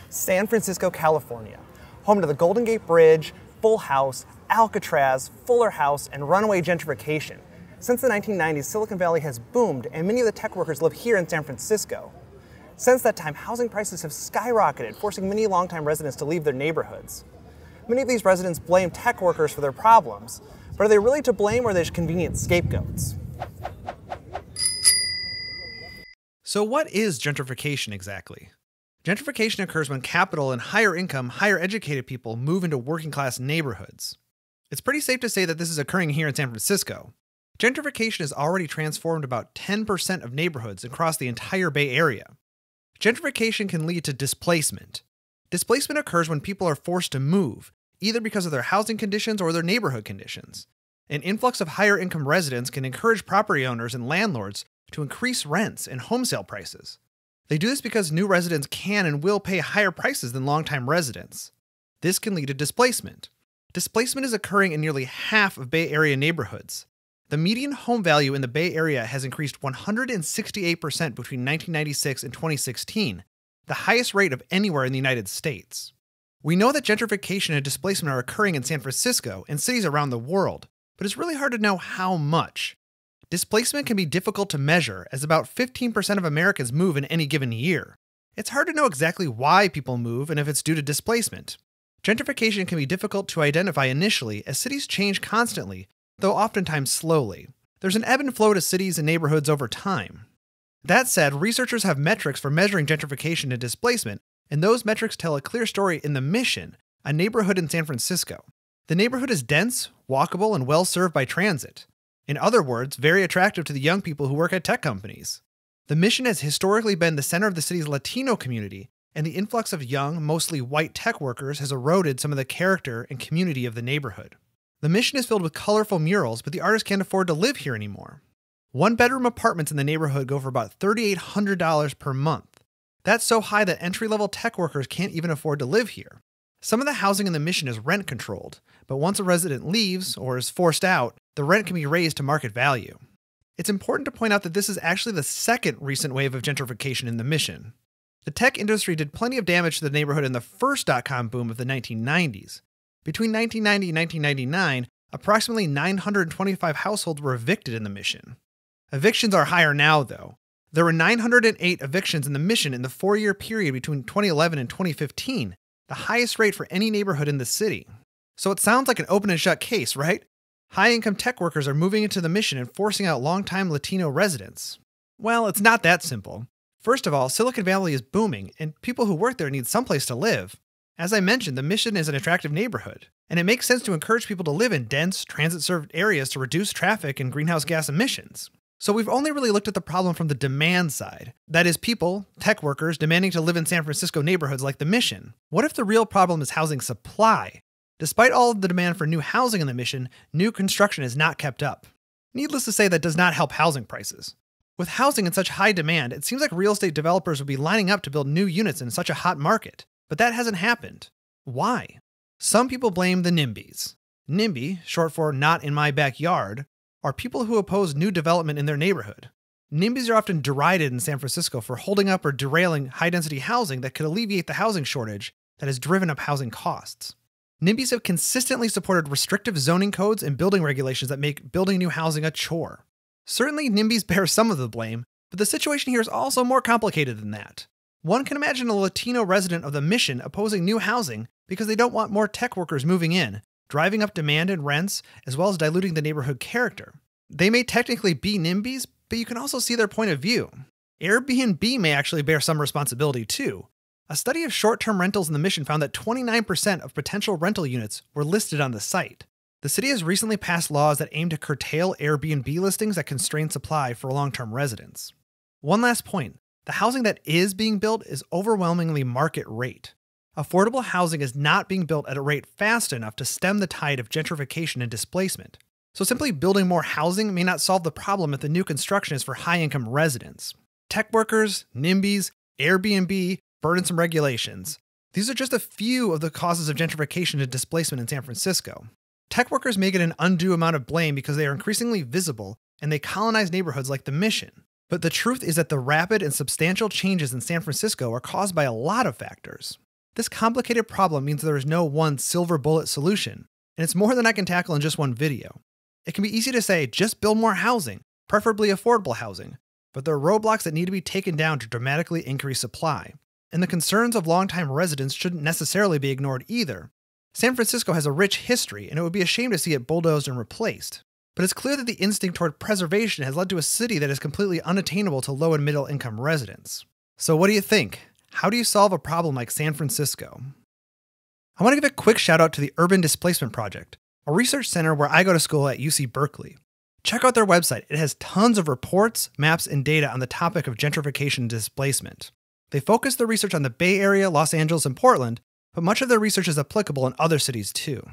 San Francisco, California, home to the Golden Gate Bridge, Full House, Alcatraz, Fuller House, and runaway gentrification. Since the 1990s, Silicon Valley has boomed, and many of the tech workers live here in San Francisco. Since that time, housing prices have skyrocketed, forcing many longtime residents to leave their neighborhoods. Many of these residents blame tech workers for their problems, but are they really to blame, or are they just convenient scapegoats? So what is gentrification exactly? Gentrification occurs when capital and higher income, higher educated people move into working class neighborhoods. It's pretty safe to say that this is occurring here in San Francisco. Gentrification has already transformed about 10% of neighborhoods across the entire Bay Area. Gentrification can lead to displacement. Displacement occurs when people are forced to move, either because of their housing conditions or their neighborhood conditions. An influx of higher income residents can encourage property owners and landlords to increase rents and home sale prices. They do this because new residents can and will pay higher prices than longtime residents. This can lead to displacement. Displacement is occurring in nearly half of Bay Area neighborhoods. The median home value in the Bay Area has increased 168% between 1996 and 2016, the highest rate of anywhere in the United States. We know that gentrification and displacement are occurring in San Francisco and cities around the world, but it's really hard to know how much. Displacement can be difficult to measure, as about 15% of Americans move in any given year. It's hard to know exactly why people move and if it's due to displacement. Gentrification can be difficult to identify initially, as cities change constantly, though oftentimes slowly. There's an ebb and flow to cities and neighborhoods over time. That said, researchers have metrics for measuring gentrification and displacement, and those metrics tell a clear story in the Mission, a neighborhood in San Francisco. The neighborhood is dense, walkable, and well served by transit. In other words, very attractive to the young people who work at tech companies. The Mission has historically been the center of the city's Latino community, and the influx of young, mostly white tech workers has eroded some of the character and community of the neighborhood. The Mission is filled with colorful murals, but the artists can't afford to live here anymore. One-bedroom apartments in the neighborhood go for about $3,800 per month. That's so high that entry-level tech workers can't even afford to live here. Some of the housing in the Mission is rent-controlled, but once a resident leaves or is forced out, the rent can be raised to market value. It's important to point out that this is actually the second recent wave of gentrification in the Mission. The tech industry did plenty of damage to the neighborhood in the first dot-com boom of the 1990s. Between 1990 and 1999, approximately 925 households were evicted in the Mission. Evictions are higher now, though. There were 908 evictions in the Mission in the 4-year period between 2011 and 2015, the highest rate for any neighborhood in the city. So it sounds like an open and shut case, right? High-income tech workers are moving into the Mission and forcing out longtime Latino residents. Well, it's not that simple. First of all, Silicon Valley is booming, and people who work there need someplace to live. As I mentioned, the Mission is an attractive neighborhood, and it makes sense to encourage people to live in dense, transit-served areas to reduce traffic and greenhouse gas emissions. So we've only really looked at the problem from the demand side. That is, people, tech workers, demanding to live in San Francisco neighborhoods like the Mission. What if the real problem is housing supply? Despite all of the demand for new housing in the Mission, new construction is not kept up. Needless to say, that does not help housing prices. With housing in such high demand, it seems like real estate developers would be lining up to build new units in such a hot market. But that hasn't happened. Why? Some people blame the NIMBYs. NIMBY, short for Not in My Backyard, are people who oppose new development in their neighborhood. NIMBYs are often derided in San Francisco for holding up or derailing high-density housing that could alleviate the housing shortage that has driven up housing costs. NIMBYs have consistently supported restrictive zoning codes and building regulations that make building new housing a chore. Certainly, NIMBYs bear some of the blame, but the situation here is also more complicated than that. One can imagine a Latino resident of the Mission opposing new housing because they don't want more tech workers moving in, driving up demand and rents, as well as diluting the neighborhood character. They may technically be NIMBYs, but you can also see their point of view. Airbnb may actually bear some responsibility too. A study of short-term rentals in the Mission found that 29% of potential rental units were listed on the site. The city has recently passed laws that aim to curtail Airbnb listings that constrain supply for long-term residents. One last point. The housing that is being built is overwhelmingly market rate. Affordable housing is not being built at a rate fast enough to stem the tide of gentrification and displacement. So simply building more housing may not solve the problem if the new construction is for high-income residents. Tech workers, NIMBYs, Airbnb, burdensome regulations. These are just a few of the causes of gentrification and displacement in San Francisco. Tech workers may get an undue amount of blame because they are increasingly visible and they colonize neighborhoods like the Mission. But the truth is that the rapid and substantial changes in San Francisco are caused by a lot of factors. This complicated problem means there is no one silver bullet solution, and it's more than I can tackle in just one video. It can be easy to say, just build more housing, preferably affordable housing, but there are roadblocks that need to be taken down to dramatically increase supply. And the concerns of longtime residents shouldn't necessarily be ignored either. San Francisco has a rich history, and it would be a shame to see it bulldozed and replaced. But it's clear that the instinct toward preservation has led to a city that is completely unattainable to low and middle income residents. So what do you think? How do you solve a problem like San Francisco? I want to give a quick shout out to the Urban Displacement Project, a research center where I go to school at UC Berkeley. Check out their website. It has tons of reports, maps, and data on the topic of gentrification and displacement. They focus their research on the Bay Area, Los Angeles, and Portland, but much of their research is applicable in other cities too.